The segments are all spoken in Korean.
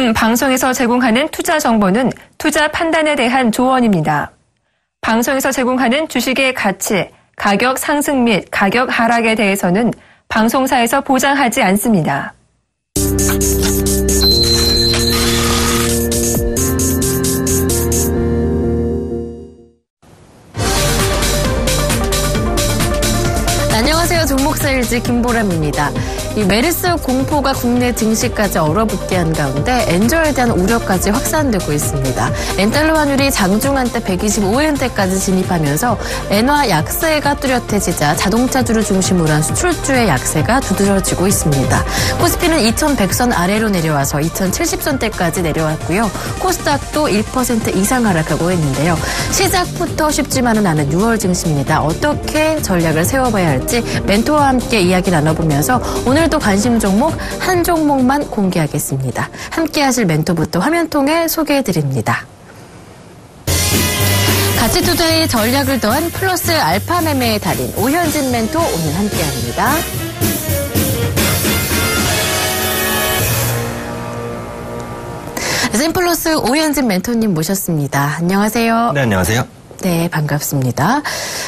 등 방송에서 제공하는 투자 정보는 투자 판단에 대한 조언입니다. 방송에서 제공하는 주식의 가치, 가격 상승 및 가격 하락에 대해서는 방송사에서 보장하지 않습니다. 안녕하세요. 종목사일지 김보람입니다. 이 메르스 공포가 국내 증시까지 얼어붙게 한 가운데 엔저에 대한 우려까지 확산되고 있습니다. 엔달러 환율이 장중 한때 125엔대까지 진입하면서 엔화 약세가 뚜렷해지자 자동차주를 중심으로 한 수출주의 약세가 두드러지고 있습니다. 코스피는 2100선 아래로 내려와서 2070선대까지 내려왔고요. 코스닥도 1% 이상 하락하고 있는데요. 시작부터 쉽지만은 않은 6월 증시입니다. 어떻게 전략을 세워봐야 할지 멘토와 함께 이야기 나눠보면서 오늘도 관심 종목 한 종목만 공개하겠습니다. 함께 하실 멘토부터 화면 통해 소개해드립니다. 가치투자의 전략을 더한 플러스 알파 매매의 달인 오현진 멘토 오늘 함께합니다. 샘플러스 오현진 멘토님 모셨습니다. 안녕하세요. 네, 안녕하세요. 네, 반갑습니다.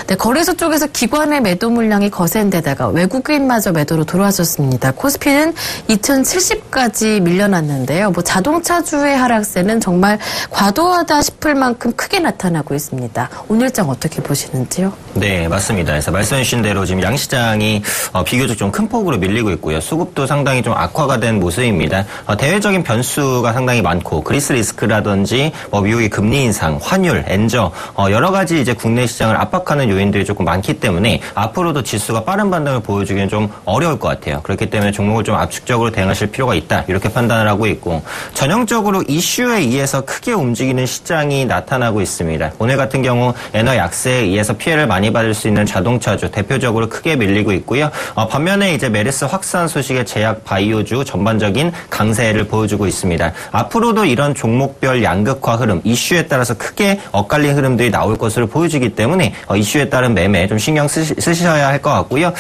네, 거래소 쪽에서 기관의 매도 물량이 거센 데다가 외국인마저 매도로 돌아섰습니다. 코스피는 2070까지 밀려났는데요. 자동차주의 하락세는 정말 과도하다 싶을 만큼 크게 나타나고 있습니다. 오늘장 어떻게 보시는지요? 네, 맞습니다. 그래서 말씀해 주신 대로 지금 양시장이 비교적 좀 큰 폭으로 밀리고 있고요. 수급도 상당히 좀 악화가 된 모습입니다. 대외적인 변수가 상당히 많고 그리스 리스크라든지 미국의 금리 인상, 환율, 엔저 여러 가지 이제 국내 시장을 압박하는 요인들이 조금 많기 때문에 앞으로도 지수가 빠른 반등을 보여주기는 좀 어려울 것 같아요. 그렇기 때문에 종목을 좀 압축적으로 대응하실 필요가 있다. 이렇게 판단을 하고 있고 전형적으로 이슈에 의해서 크게 움직이는 시장이 나타나고 있습니다. 오늘 같은 경우 엔화 약세에 의해서 피해를 많이 받을 수 있는 자동차주 대표적으로 크게 밀리고 있고요. 반면에 이제 메르스 확산 소식의 제약 바이오주 전반적인 강세를 보여주고 있습니다. 앞으로도 이런 종목별 양극화 흐름, 이슈에 따라서 크게 엇갈린 흐름들이 나올 것으로 보여지기 때문에 이슈에 따른 매매 좀 신경 쓰셔야 할 것 같고요.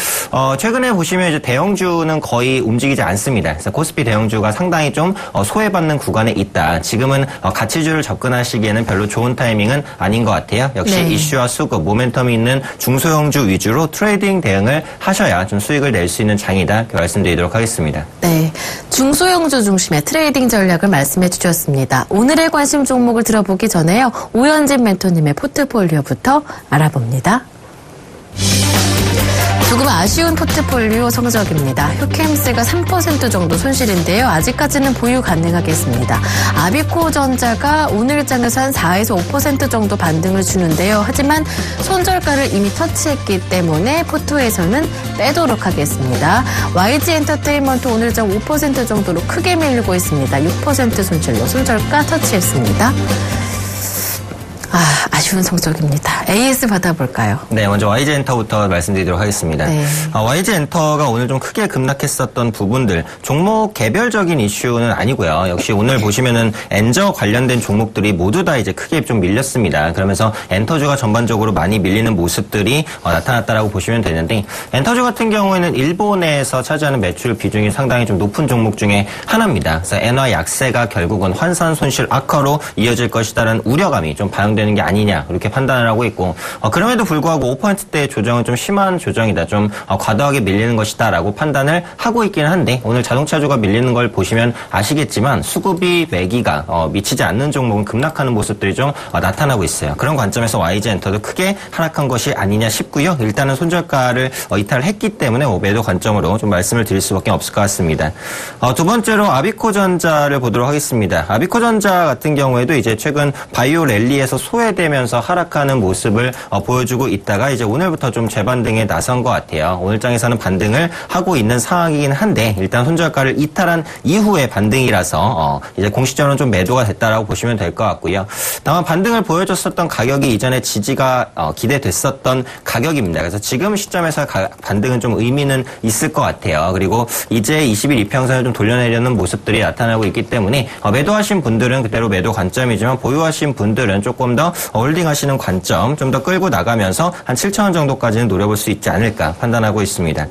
최근에 보시면 이제 대형주는 거의 움직이지 않습니다. 그래서 코스피 대형주가 상당히 좀 소외받는 구간에 있다. 지금은 가치주를 접근하시기에는 별로 좋은 타이밍은 아닌 것 같아요. 역시 네. 이슈와 수급, 모멘텀이 있는 중소형주 위주로 트레이딩 대응을 하셔야 좀 수익을 낼 수 있는 장이다. 이렇게 말씀드리도록 하겠습니다. 네, 중소형주 중심의 트레이딩 전략을 말씀해 주셨습니다. 오늘의 관심 종목을 들어보기 전에요. 오현진 멘토님의 포트폴리오부터 알아봅니다. 조금 아쉬운 포트폴리오 성적입니다. 휴캠스가 3% 정도 손실인데요. 아직까지는 보유 가능하겠습니다. 아비코전자가 오늘장에서 한 4에서 5% 정도 반등을 주는데요. 하지만 손절가를 이미 터치했기 때문에 포트에서는 빼도록 하겠습니다. YG엔터테인먼트 오늘장 5% 정도로 크게 밀리고 있습니다. 6% 손실로 손절가 터치했습니다. 아쉬운 성적입니다. AS 받아볼까요? 네, 먼저 YG엔터부터 말씀드리도록 하겠습니다. 네. YG엔터가 오늘 좀 크게 급락했었던 부분들, 종목 개별적인 이슈는 아니고요. 역시 오늘 보시면은 엔저 관련된 종목들이 모두 다 이제 크게 좀 밀렸습니다. 그러면서 엔터주가 전반적으로 많이 밀리는 모습들이 나타났다라고 보시면 되는데, 엔터주 같은 경우에는 일본에서 차지하는 매출 비중이 상당히 좀 높은 종목 중에 하나입니다. 그래서 엔화 약세가 결국은 환산 손실 악화로 이어질 것이다라는 우려감이 좀 반영되는 게 아니냐 이렇게 판단을 하고 있고 그럼에도 불구하고 5%대의 조정은 좀 심한 조정이다. 좀 과도하게 밀리는 것이다라고 판단을 하고 있기는 한데 오늘 자동차주가 밀리는 걸 보시면 아시겠지만 수급이 매기가 미치지 않는 종목은 급락하는 모습들이 좀 나타나고 있어요. 그런 관점에서 YG엔터도 크게 하락한 것이 아니냐 싶고요. 일단은 손절가를 이탈을 했기 때문에 매도 관점으로 좀 말씀을 드릴 수밖에 없을 것 같습니다. 두 번째로 아비코전자를 보도록 하겠습니다. 아비코전자 같은 경우에도 이제 최근 바이오 랠리에서 소외되면서 하락하는 모습을 보여주고 있다가 이제 오늘부터 좀 재반등에 나선 것 같아요. 오늘장에서는 반등을 하고 있는 상황이긴 한데 일단 손절가를 이탈한 이후의 반등이라서 이제 공식적으로는 좀 매도가 됐다라고 보시면 될 것 같고요. 다만 반등을 보여줬었던 가격이 이전에 지지가 기대됐었던 가격입니다. 그래서 지금 시점에서 반등은 좀 의미는 있을 것 같아요. 그리고 이제 20일 이평선을 좀 돌려내려는 모습들이 나타나고 있기 때문에 매도하신 분들은 그대로 매도 관점이지만 보유하신 분들은 조금 더 홀딩 홀딩하시는 관점 좀 더 끌고 나가면서 한 7,000원 정도까지는 노려볼 수 있지 않을까 판단하고 있습니다.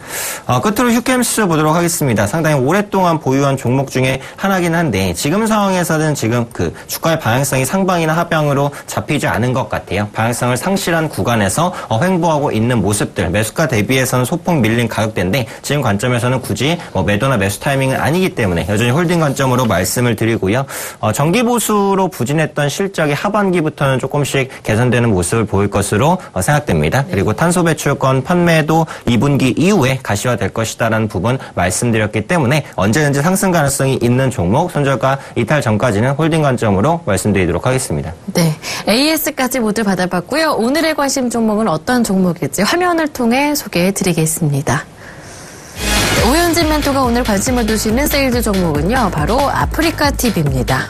끝으로 휴캠스 보도록 하겠습니다. 상당히 오랫동안 보유한 종목 중에 하나긴 한데 지금 상황에서는 지금 그 주가의 방향성이 상방이나 하방으로 잡히지 않은 것 같아요. 방향성을 상실한 구간에서 횡보하고 있는 모습들, 매수가 대비해서는 소폭 밀린 가격대인데 지금 관점에서는 굳이 매도나 매수 타이밍은 아니기 때문에 여전히 홀딩 관점으로 말씀을 드리고요. 정기보수로 부진했던 실적이 하반기부터는 조금씩 개선되는 모습을 보일 것으로 생각됩니다. 그리고 탄소 배출권 판매도 2분기 이후에 가시화될 것이다라는 부분 말씀드렸기 때문에 언제든지 상승 가능성이 있는 종목, 손절가 이탈 전까지는 홀딩 관점으로 말씀드리도록 하겠습니다. 네, AS까지 모두 받아봤고요. 오늘의 관심 종목은 어떤 종목일지 화면을 통해 소개해드리겠습니다. 오현진 멘토가 오늘 관심을 두시는 세일즈 종목은요, 바로 아프리카TV입니다.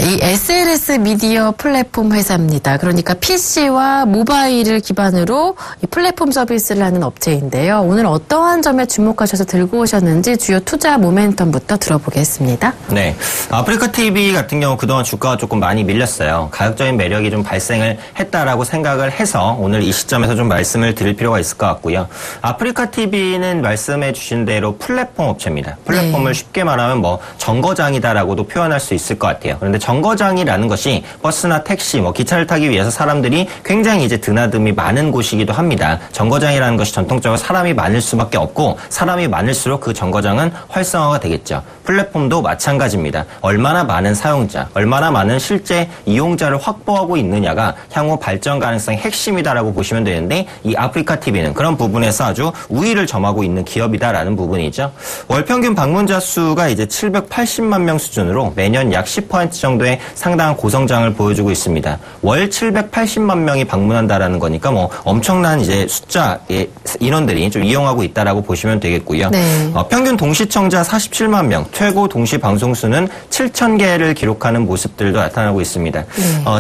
이 SLS 미디어 플랫폼 회사입니다. 그러니까 PC와 모바일을 기반으로 이 플랫폼 서비스를 하는 업체인데요. 오늘 어떠한 점에 주목하셔서 들고 오셨는지 주요 투자 모멘텀부터 들어보겠습니다. 네, 아프리카TV 같은 경우 그동안 주가가 조금 많이 밀렸어요. 가격적인 매력이 좀 발생을 했다라고 생각을 해서 오늘 이 시점에서 좀 말씀을 드릴 필요가 있을 것 같고요. 아프리카TV는 말씀해 주신 대로 플랫폼 업체입니다. 플랫폼을 쉽게 말하면 정거장이다라고도 표현할 수 있을 것 같아요. 그런데 정거장이라는 것이 버스나 택시, 기차를 타기 위해서 사람들이 굉장히 이제 드나듦이 많은 곳이기도 합니다. 정거장이라는 것이 전통적으로 사람이 많을 수밖에 없고 사람이 많을수록 그 정거장은 활성화가 되겠죠. 플랫폼도 마찬가지입니다. 얼마나 많은 사용자, 얼마나 많은 실제 이용자를 확보하고 있느냐가 향후 발전 가능성의 핵심이다라고 보시면 되는데 이 아프리카TV는 그런 부분에서 아주 우위를 점하고 있는 기업이다라는 부분이죠. 월 평균 방문자 수가 이제 780만 명 수준으로 매년 약 10% 정도의 상당한 고성장을 보여주고 있습니다. 월 780만 명이 방문한다라는 거니까 엄청난 이제 숫자의 인원들이 좀 이용하고 있다라고 보시면 되겠고요. 네. 평균 동시청자 47만 명, 최고 동시 방송수는 7,000개를 기록하는 모습들도 나타나고 있습니다.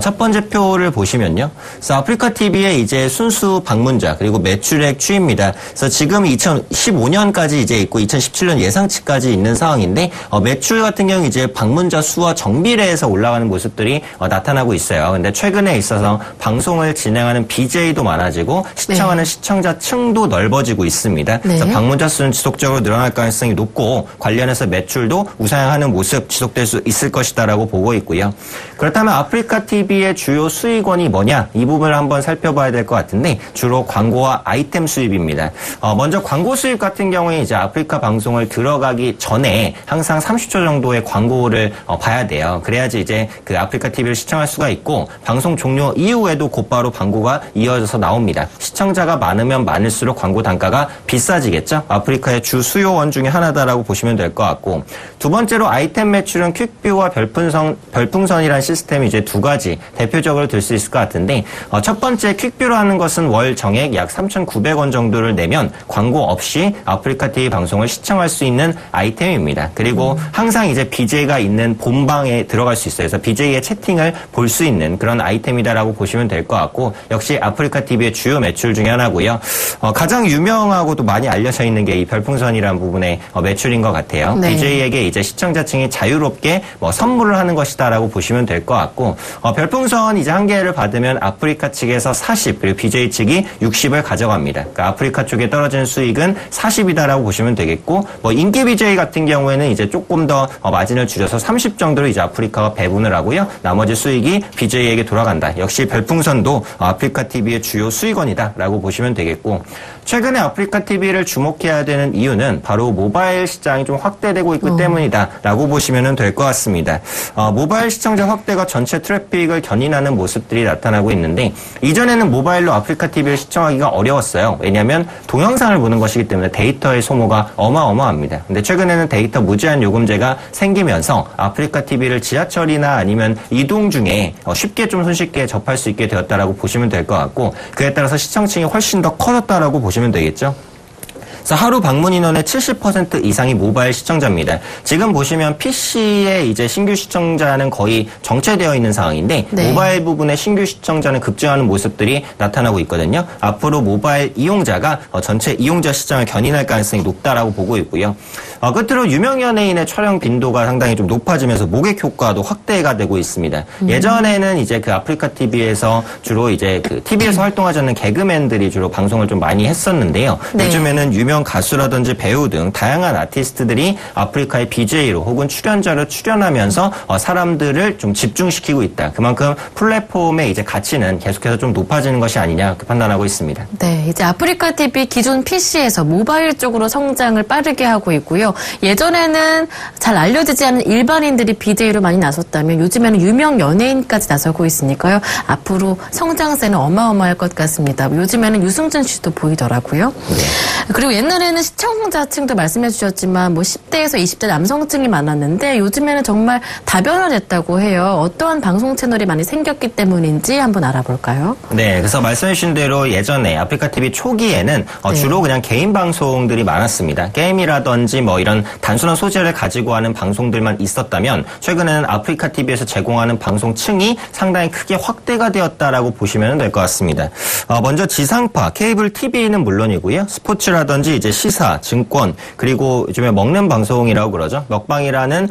첫 번째 표를 보시면요. 그래서 아프리카TV의 이제 순수 방문자 그리고 매출액 추이입니다. 그래서 지금 2015년까지 이제 있고 2017년 예상치까지 있는 상황인데 매출 같은 경우 이제 방문자 수와 정비례해서 올라가는 모습들이 나타나고 있어요. 근데 최근에 있어서 방송을 진행하는 BJ도 많아지고 시청하는 시청자 층도 넓어지고 있습니다. 그래서 방문자 수는 지속적으로 늘어날 가능성이 높고 관련해서 매출도 우상향하는 모습 지속될 수 있을 것이다라고 보고 있고요. 그렇다면 아프리카TV의 주요 수익원이 뭐냐? 이 부분을 한번 살펴봐야 될 것 같은데 주로 광고와 아이템 수입입니다. 먼저 광고 수입 같은 경우에 이제 아프리카 방송을 들어가기 전에 항상 30초 정도의 광고를 봐야 돼요. 그래야지 이제 그 아프리카TV를 시청할 수가 있고 방송 종료 이후에도 곧바로 광고가 이어져서 나옵니다. 시청자가 많으면 많을수록 광고 단가가 비싸지겠죠. 아프리카의 주 수요원 중에 하나다라고 보시면 될 것 같고 두 번째로 아이템 매출은 퀵뷰와 별풍선이라는 시스템이 이제 두 가지 대표적으로 들 수 있을 것 같은데 첫 번째 퀵뷰라는 것은 월 정액 약 3,900원 정도를 내면 광고 없이 아프리카TV 방송을 시청할 수 있는 아이템입니다. 그리고 항상 이제 BJ가 있는 본방에 들어갈 수 있어요. 그래서 BJ의 채팅을 볼 수 있는 그런 아이템이다라고 보시면 될 것 같고 역시 아프리카TV의 주요 매출 중에 하나고요. 가장 유명하고도 많이 알려져 있는 게 이 별풍선이라는 부분의 매출인 것 같아요. BJ에게 이제 시청자층이 자유롭게 선물을 하는 것이다라고 보시면 될 것 같고 별풍선 이제 한 개를 받으면 아프리카 측에서 40 그리고 BJ 측이 60을 가져갑니다. 그러니까 아프리카 쪽에 떨어지는 수익은 40이다라고 보시면 되겠고 인기 BJ 같은 경우에는 이제 조금 더 마진을 줄여서 30 정도로 이제 아프리카가 배분을 하고요. 나머지 수익이 BJ에게 돌아간다. 역시 별풍선도 아프리카TV의 주요 수익원이다라고 보시면 되겠고 최근에 아프리카TV를 주목해야 되는 이유는 바로 모바일 시장이 좀 확대되고 있기 때문이다라고 보시면 될 것 같습니다. 모바일 시청자 확대가 전체 트래픽을 견인하는 모습들이 나타나고 있는데 이전에는 모바일로 아프리카TV를 시청하기가 어려웠어요. 왜냐하면 동영상을 보는 것이기 때문에 데이터의 소모가 어마어마합니다. 근데 최근에는 데이터 무제한 요금제가 생기면서 아프리카TV를 지하철이나 아니면 이동 중에 쉽게 좀 손쉽게 접할 수 있게 되었다라고 보시면 될 것 같고 그에 따라서 시청층이 훨씬 더 커졌다라고 보시면 되겠죠. 그래서 하루 방문 인원의 70% 이상이 모바일 시청자입니다. 지금 보시면 PC의 이제 신규 시청자는 거의 정체되어 있는 상황인데 모바일 부분의 신규 시청자는 급증하는 모습들이 나타나고 있거든요. 앞으로 모바일 이용자가 전체 이용자 시장을 견인할 가능성이 높다라고 보고 있고요. 끝으로 유명 연예인의 촬영 빈도가 상당히 좀 높아지면서 모객 효과도 확대가 되고 있습니다. 예전에는 이제 그 아프리카 TV에서 주로 이제 그 TV에서 활동하지 않는 개그맨들이 주로 방송을 좀 많이 했었는데요. 네. 요즘에는 유명 가수라든지 배우 등 다양한 아티스트들이 아프리카의 BJ로 혹은 출연자로 출연하면서 사람들을 좀 집중시키고 있다. 그만큼 플랫폼의 이제 가치는 계속해서 좀 높아지는 것이 아니냐 판단하고 있습니다. 네, 이제 아프리카 TV 기존 PC에서 모바일 쪽으로 성장을 빠르게 하고 있고요. 예전에는 잘 알려지지 않은 일반인들이 BJ로 많이 나섰다면 요즘에는 유명 연예인까지 나서고 있으니까요. 앞으로 성장세는 어마어마할 것 같습니다. 요즘에는 유승준 씨도 보이더라고요. 네. 그리고 옛날에는 시청자층도 말씀해 주셨지만 뭐 10대에서 20대 남성층이 많았는데 요즘에는 정말 다변화됐다고 해요. 어떠한 방송 채널이 많이 생겼기 때문인지 한번 알아볼까요? 네, 그래서 말씀해 주신 대로 예전에 아프리카 TV 초기에는 주로 그냥 개인 방송들이 많았습니다. 게임이라든지 뭐 이런 단순한 소재를 가지고 하는 방송들만 있었다면 최근에는 아프리카 TV에서 제공하는 방송층이 상당히 크게 확대가 되었다라고 보시면 될 것 같습니다. 먼저 지상파, 케이블 TV는 물론이고요. 스포츠라든지 이제 시사, 증권, 그리고 요즘에 먹는 방송이라고 그러죠. 먹방이라는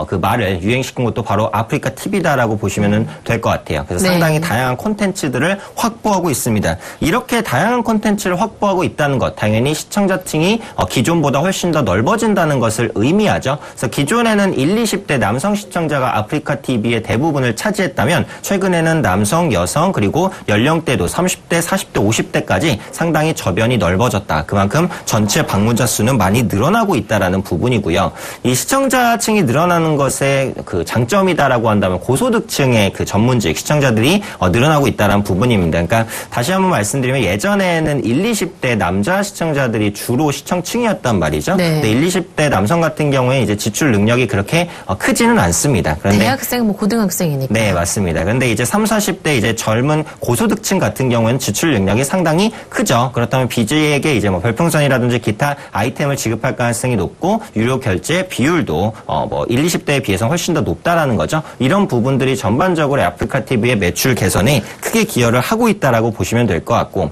그 말을 유행시킨 것도 바로 아프리카 TV다라고 보시면 될 것 같아요. 그래서 네. 상당히 다양한 콘텐츠들을 확보하고 있습니다. 이렇게 다양한 콘텐츠를 확보하고 있다는 것, 당연히 시청자층이 기존보다 훨씬 더 넓어진다는 것을 의미하죠. 그래서 기존에는 20, 20대 남성 시청자가 아프리카 TV의 대부분을 차지했다면 최근에는 남성, 여성, 그리고 연령대도 30대, 40대, 50대까지 상당히 저변이 넓어졌다. 그만큼 전체 방문자 수는 많이 늘어나고 있다라는 부분이고요. 이 시청자층이 늘어나는 것의 그 장점이다라고 한다면 고소득층의 그 전문직 시청자들이 늘어나고 있다라는 부분입니다. 그러니까 다시 한번 말씀드리면 예전에는 20, 20대 남자 시청자들이 주로 시청층이었단 말이죠. 네. 근데 20, 20대 남성 같은 경우에 이제 지출 능력이 그렇게 크지는 않습니다. 그런데 대학생, 뭐 고등학생이니까. 네, 맞습니다. 그런데 이제 30, 40대 이제 젊은 고소득층 같은 경우에는 지출 능력이 상당히 크죠. 그렇다면 BJ에게 이제 뭐 별풍선이라든지 기타 아이템을 지급할 가능성이 높고 유료 결제 비율도 뭐 20, 20대에 비해서 훨씬 더 높다라는 거죠. 이런 부분들이 전반적으로 아프리카 TV의 매출 개선에 크게 기여를 하고 있다라고 보시면 될 것 같고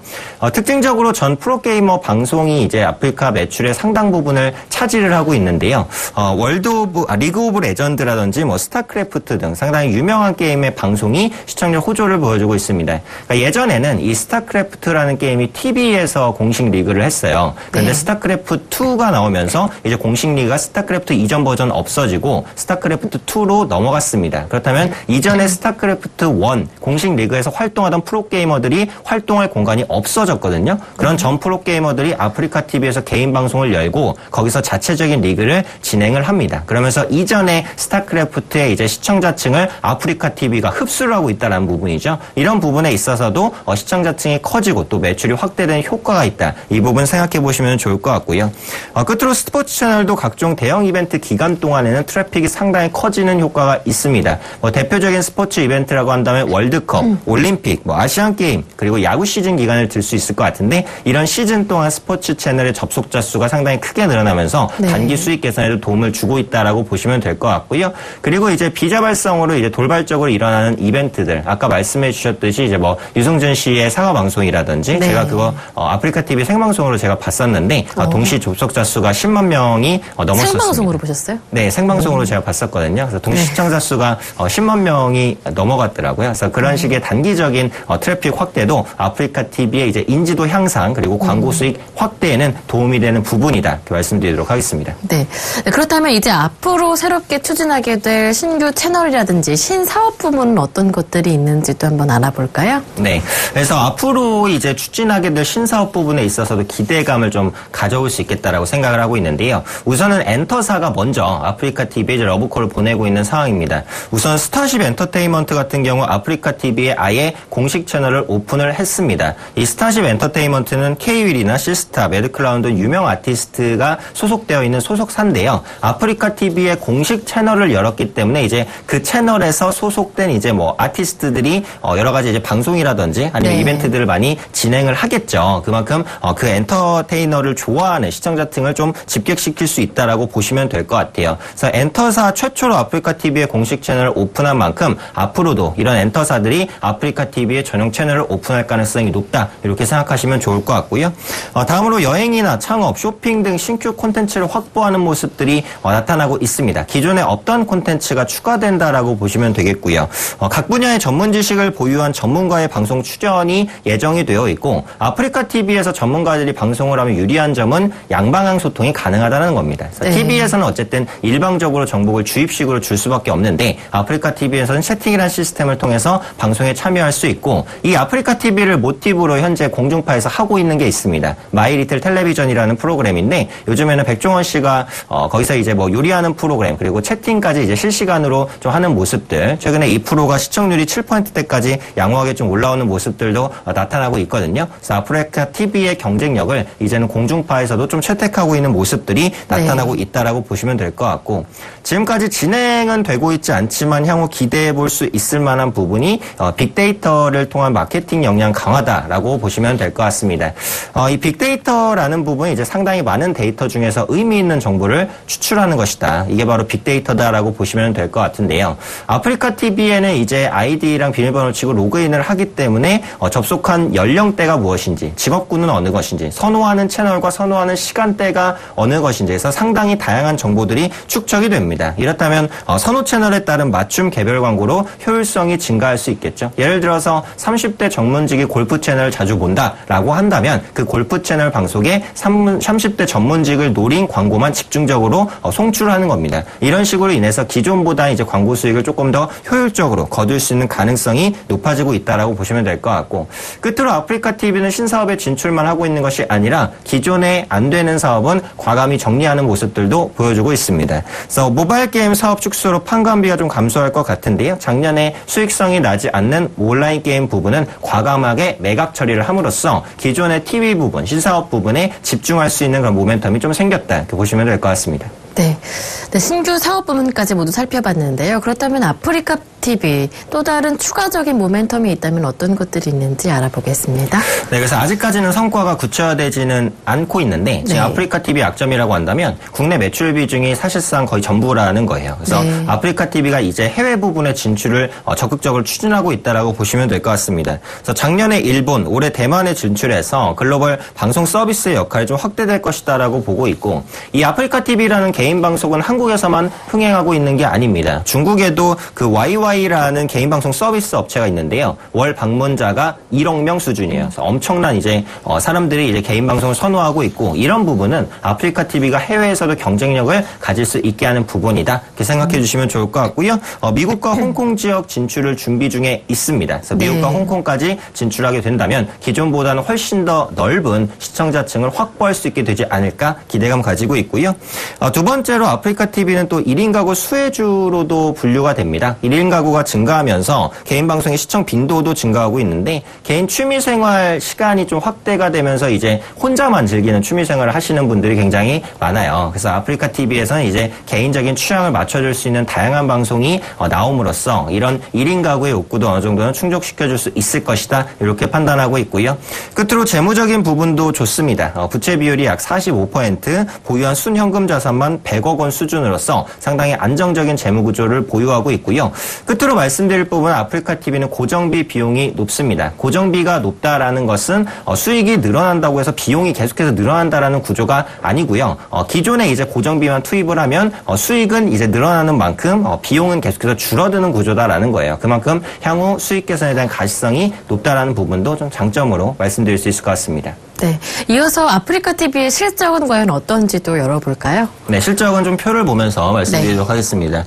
특징적으로 전 프로게이머 방송이 이제 아프리카 매출의 상당 부분을 차지를 하고 있는데요. 리그 오브 레전드라든지 뭐 스타크래프트 등 상당히 유명한 게임의 방송이 시청률 호조를 보여주고 있습니다. 그러니까 예전에는 이 스타크래프트라는 게임이 TV에서 공식 리그를 했어요. 그런데 네. 스타크래프트2가 나오면서 이제 공식 리그가 스타크래프트 이전 버전 없어지고 스타크래프트2로 넘어갔습니다. 그렇다면 이전에 스타크래프트1 공식 리그에서 활동하던 프로게이머들이 활동할 공간이 없어졌거든요. 그런 전 프로게이머들이 아프리카 TV에서 개인 방송을 열고 거기서 자체적인 리그를 진행을 합니다. 그러면서 이전에 스타크래프트의 이제 시청자층을 아프리카 TV가 흡수를 하고 있다는 부분이죠. 이런 부분에 있어서도 시청자층이 커지고 또 매출이 확대되는 효과가 있다. 이 부분 생각해 보시면 좋을 것 같고요. 끝으로 스포츠 채널도 각종 대형 이벤트 기간 동안에는 트래픽이 상당히 커지는 효과가 있습니다. 대표적인 스포츠 이벤트라고 한다면 월드컵, 올림픽, 아시안 게임, 그리고 야구 시즌 기간을 들 수 있을 것 같은데 이런 시즌 동안 스포츠 채널의 접속자 수가 상당히 크게 늘어나면서 네. 단기 수익 개선에도 도움을 주고 있다라고 보시면 될 것 같고요. 그리고 이제 비자발성으로 이제 돌발적으로 일어나는 이벤트들, 아까 말씀해 주셨듯이 이제 유승준 씨의 사과 방송이라든지 네. 제가 그거 아프리카 TV 생방송으로 제가 봤었는데 동시 접속자 수가 10만 명이 넘었었습니다. 생방송으로 보셨어요? 네, 생방송으로 제가 봤었거든요. 그래서 동시 시청자 수가 10만 명이 넘어갔더라고요. 그래서 그런 식의 단기적인 트래픽 확대도 아프리카 TV의 이제 인지도 향상 그리고 광고 수익 확대에는 도움이 되는 부분이다. 이렇게 말씀드리도록 하겠습니다. 네. 그렇다면 이제 앞으로 새롭게 추진하게 될 신규 채널이라든지 신사업 부문은 어떤 것들이 있는지도 한번 알아볼까요? 네. 그래서 앞으로 이제 추진하게 될 신사업 부분에 있어서도 기대감을 좀 가져올 수 있겠다라고 생각을 하고 있는데요. 우선은 엔터사가 먼저 아프리카 TV에 이제 러브콜을 보내고 있는 상황입니다. 우선 스타쉽 엔터테인먼트 같은 경우 아프리카 TV에 아예 공식 채널을 오픈을 했습니다. 이 스타쉽 엔터테인먼트는 K-윌이나 시스타, 매드클라운 등 유명 아티스트가 소속되어 있는 소속사인데요. 아프리카 TV의 공식 채널을 열었기 때문에 이제 그 채널에서 소속된 이제 아티스트들이 여러 가지 이제 방송이라든지 아니면 네. 이벤트들을 많이 진행을 하겠죠. 그만큼 그 엔터테이너를 좋아하는 시청자층을 좀 집객시킬 수 있다라고 보시면 될 것 같아요. 그래서 엔터사 최초로 아프리카 TV의 공식 채널을 오픈한 만큼 앞으로도 이런 엔터사들이 아프리카 TV의 전용 채널을 오픈할 가능성이 높다. 이렇게 생각하시면 좋을 것 같고요. 다음으로 여행이나 창업, 쇼핑 등 신규 콘텐츠를 확보하는 모습들이 나타나고 있습니다. 기존에 없던 콘텐츠가 추가된다라고 보시면 되겠고요. 각 분야의 전문 지식을 보유한 전문가의 방송 출연이 예정이 되어 있고 아프리카 TV에서 전문가들이 방송을 하면 유리한 점은 양방향 소통이 가능하다는 겁니다. 그래서 TV에서는 어쨌든 일방적으로 정보를 주입식으로 줄 수밖에 없는데 아프리카 TV에서는 채팅이라는 시스템을 통해서 방송에 참여할 수 있고 이 아프리카 TV를 모티브로 현재 공중파에서 하고 있는 게 있습니다. 마이 리틀 텔레비전이라는 프로그램인데 요즘에는 백종원 씨가 거기서 이제 뭐 요리하는 프로그램 그리고 채팅까지 이제 실시간으로 좀 하는 모습들 최근에 이 프로가 시청률이 7%대까지 양호하게 좀 올라오는 모습들도 나타나고 있거든요. 그래서 아프리카 TV의 경쟁력을 이제는 공중파에서도 좀 채택하고 있는 모습들이 나타나고 있다라고 보시면 될 것 같고 지금까지 진행은 되고 있지 않지만 향후 기대해 볼 수 있을 만한 부분이 빅데이터를 통한 마케팅 역량 강화다라고 보시면 될 것 같습니다. 이 빅데이터라는 부분이 이제 상당히 많은 데이터 중에서 의미 있는 정보를 추출하는 것이다. 이게 바로 빅데이터다라고 보시면 될 것 같은데요. 아프리카 TV에는 이제 아이디랑 비밀번호를 치고 로그인을 하기 때문에 접속한 연령대가 무엇인지, 직업군은 어느 것인지, 선호하는 채널과 선호하는 시간대가 어느 것인지 해서 상당히 다양한 정보들이 축적이 됩니다. 이렇다면 선호 채널에 따른 맞춤 개별 광고로 효율성이 증가할 수 있겠죠. 예를 들어서 30대 전문직이 골프 채널을 자주 본다라고 한다면 그 골프 채널 방송에 30대 전문직을 노린 광고만 집중적으로 송출하는 겁니다. 이런 식으로 인해서 기존보다 이제 광고 수익을 조금 더 효율적으로 거둘 수 있는 가능성이 높아지고 있다라고 보시면 될 것 같고 끝으로 아프리카 TV는 신사업에 진출만 하고 있는 것이 아니라 기존에 안 되는 사업은 과감히 정리하는 모습들도 보여주고 있습니다. 그래서 모바일 게임 사업 축소로 판관비가 좀 감소할 것 같은데요. 작년에 수익성이 나지 않는 온라인 게임 부분은 과감하게 매각 처리를 함으로써 기존의 TV 부분, 신사업 부분에 집중할 수 있는 그런 모멘텀이 좀 생겼다. 이렇게 보시면 될 것 같습니다. 네. 신규 사업 부분까지 모두 살펴봤는데요. 그렇다면 아프리카 TV 또 다른 추가적인 모멘텀이 있다면 어떤 것들이 있는지 알아보겠습니다. 네, 그래서 아직까지는 성과가 구체화되지는 않고 있는데 지금 아프리카 TV 약점이라고 한다면 국내 매출 비중이 사실상 거의 전부라는 거예요. 그래서 아프리카 TV가 이제 해외 부분의 진출을 적극적으로 추진하고 있다라고 보시면 될 것 같습니다. 그래서 작년에 일본, 올해 대만에 진출해서 글로벌 방송 서비스의 역할이 좀 확대될 것이다라고 보고 있고 이 아프리카 TV라는 개인 방송은 한국에서만 흥행하고 있는 게 아닙니다. 중국에도 그 YY라는 개인 방송 서비스 업체가 있는데요. 월 방문자가 1억 명 수준이에요. 그래서 엄청난 이제 사람들이 이제 개인 방송을 선호하고 있고 이런 부분은 아프리카 TV가 해외에서도 경쟁력을 가질 수 있게 하는 부분이다. 이렇게 생각해 주시면 좋을 것 같고요. 미국과 홍콩 지역 진출을 준비 중에 있습니다. 그래서 미국과 홍콩까지 진출하게 된다면 기존보다는 훨씬 더 넓은 시청자층을 확보할 수 있게 되지 않을까 기대감 가지고 있고요. 두 번째로 아프리카 TV는 또 1인 가구 수혜주로도 분류가 됩니다. 1인 가구가 증가하면서 개인 방송의 시청 빈도도 증가하고 있는데 개인 취미생활 시간이 좀 확대가 되면서 이제 혼자만 즐기는 취미생활을 하시는 분들이 굉장히 많아요. 그래서 아프리카 TV에서는 이제 개인적인 취향을 맞춰줄 수 있는 다양한 방송이 나옴으로써 이런 1인 가구의 욕구도 어느 정도는 충족시켜줄 수 있을 것이다. 이렇게 판단하고 있고요. 끝으로 재무적인 부분도 좋습니다. 부채 비율이 약 45%, 보유한 순현금 자산만 100억 원 수준으로서 상당히 안정적인 재무 구조를 보유하고 있고요. 끝으로 말씀드릴 부분은 아프리카 TV는 고정비 비용이 높습니다. 고정비가 높다라는 것은 수익이 늘어난다고 해서 비용이 계속해서 늘어난다라는 구조가 아니고요. 기존에 이제 고정비만 투입을 하면 수익은 이제 늘어나는 만큼 비용은 계속해서 줄어드는 구조다라는 거예요. 그만큼 향후 수익 개선에 대한 가시성이 높다라는 부분도 좀 장점으로 말씀드릴 수 있을 것 같습니다. 네. 이어서 아프리카 TV의 실적은 과연 어떤지도 열어볼까요? 네, 실적은 좀 표를 보면서 말씀드리도록 하겠습니다.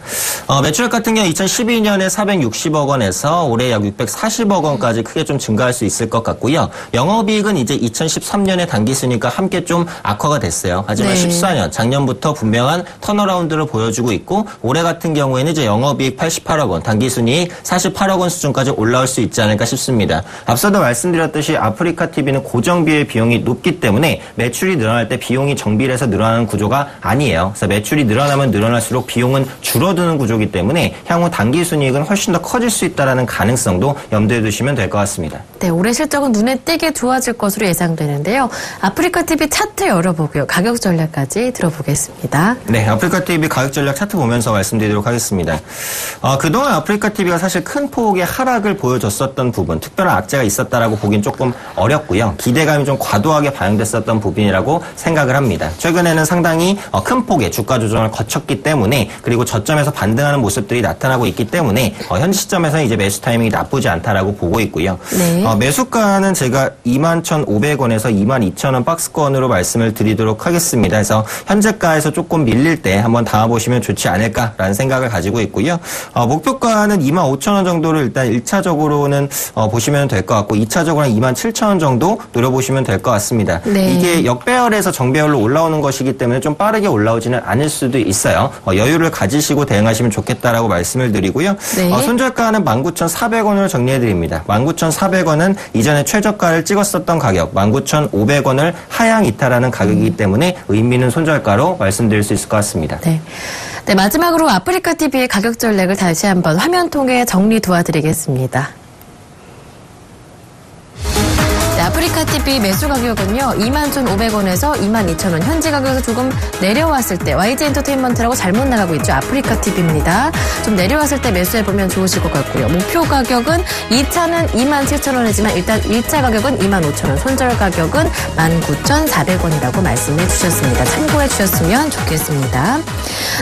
매출액 같은 경우 2012년에 460억 원에서 올해 약 640억 원까지 크게 좀 증가할 수 있을 것 같고요. 영업이익은 이제 2013년에 당기순이익과 함께 좀 악화가 됐어요. 하지만 14년, 작년부터 분명한 턴어라운드를 보여주고 있고 올해 같은 경우에는 이제 영업이익 88억 원, 당기순이익 48억 원 수준까지 올라올 수 있지 않을까 싶습니다. 앞서도 말씀드렸듯이 아프리카 TV는 고정비의 비용이 높기 때문에 매출이 늘어날 때 비용이 정비해서 늘어나는 구조가 아니에요. 그래서 매출이 늘어나면 늘어날수록 비용은 줄어드는 구조이기 때문에 향후 당기순이익은 훨씬 더 커질 수 있다는 가능성도 염두에 두시면 될 것 같습니다. 네, 올해 실적은 눈에 띄게 좋아질 것으로 예상되는데요. 아프리카 TV 차트 열어보고요. 가격 전략까지 들어보겠습니다. 네, 아프리카 TV 가격 전략 차트 보면서 말씀드리도록 하겠습니다. 그동안 아프리카 TV가 사실 큰 폭의 하락을 보여줬었던 부분, 특별한 악재가 있었다라고 보긴 조금 어렵고요. 기대감이 좀 과도하게 반영됐었던 부분이라고 생각을 합니다. 최근에는 상당히 큰 폭의 주가 조정을 거쳤기 때문에 그리고 저점에서 반등하는 모습들이 나타나고 있기 때문에 현 시점에서 이제 매수 타이밍이 나쁘지 않다라고 보고 있고요. 네. 매수가는 제가 21,500원에서 22,000원 박스권으로 말씀을 드리도록 하겠습니다. 그래서 현재가에서 조금 밀릴 때 한번 담아보시면 좋지 않을까라는 생각을 가지고 있고요. 목표가는 25,000원 정도를 일단 1차적으로는 보시면 될 것 같고 2차적으로는 27,000원 정도 노려보시면 될 것 같습니다. 네. 이게 역배열에서 정배열로 올라오는 것이기 때문에 좀 빠르게 올라오지는 않을 수도 있어요. 여유를 가지시고 대응하시면 좋겠다라고 말씀을 드리고요. 네. 손절가는 19,400원으로 정리해드립니다. 19,400원은 이전에 최저가를 찍었었던 가격 19,500원을 하향 이탈하는 가격이기 때문에 의미 있는 손절가로 말씀드릴 수 있을 것 같습니다. 네. 네, 마지막으로 아프리카 TV의 가격 전략을 다시 한번 화면 통해 정리 도와드리겠습니다. 아프리카 TV 매수 가격은요 21,500원에서 22,000원 현재 가격에서 조금 내려왔을 때 YG 엔터테인먼트라고 잘못 나가고 있죠. 아프리카 TV입니다. 좀 내려왔을 때 매수해보면 좋으실 것 같고요. 목표 가격은 2차는 27,000원이지만 일단 1차 가격은 25,000원, 손절 가격은 19,400원이라고 말씀해 주셨습니다. 참고해 주셨으면 좋겠습니다.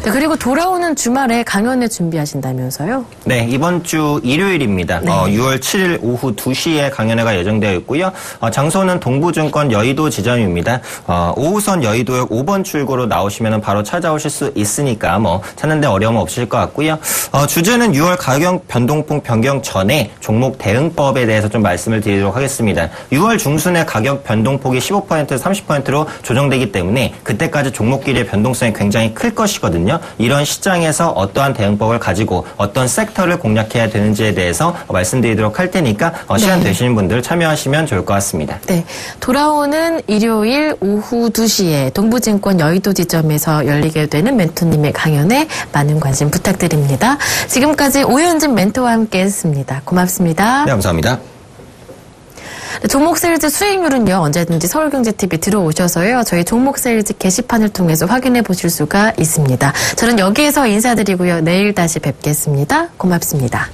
네, 그리고 돌아오는 주말에 강연회 준비하신다면서요? 네, 이번 주 일요일입니다. 네. 6월 7일 오후 2시에 강연회가 예정되어 있고요. 장소는 동부증권 여의도 지점입니다. 5호선 여의도역 5번 출구로 나오시면 바로 찾아오실 수 있으니까 찾는 데 어려움 없으실 것 같고요. 주제는 6월 가격 변동폭 변경 전에 종목 대응법에 대해서 좀 말씀을 드리도록 하겠습니다. 6월 중순에 가격 변동폭이 15%에서 30%로 조정되기 때문에 그때까지 종목끼리의 변동성이 굉장히 클 것이거든요. 이런 시장에서 어떠한 대응법을 가지고 어떤 섹터를 공략해야 되는지에 대해서 말씀드리도록 할 테니까 시간 되시는 분들 참여하시면 좋을 것 같습니다. 네, 돌아오는 일요일 오후 2시에 동부증권 여의도 지점에서 열리게 되는 멘토님의 강연에 많은 관심 부탁드립니다. 지금까지 오현진 멘토와 함께했습니다. 고맙습니다. 네, 감사합니다. 종목 세일즈 수익률은요 언제든지 서울경제TV 들어오셔서요 저희 종목 세일즈 게시판을 통해서 확인해 보실 수가 있습니다. 저는 여기에서 인사드리고요 내일 다시 뵙겠습니다. 고맙습니다.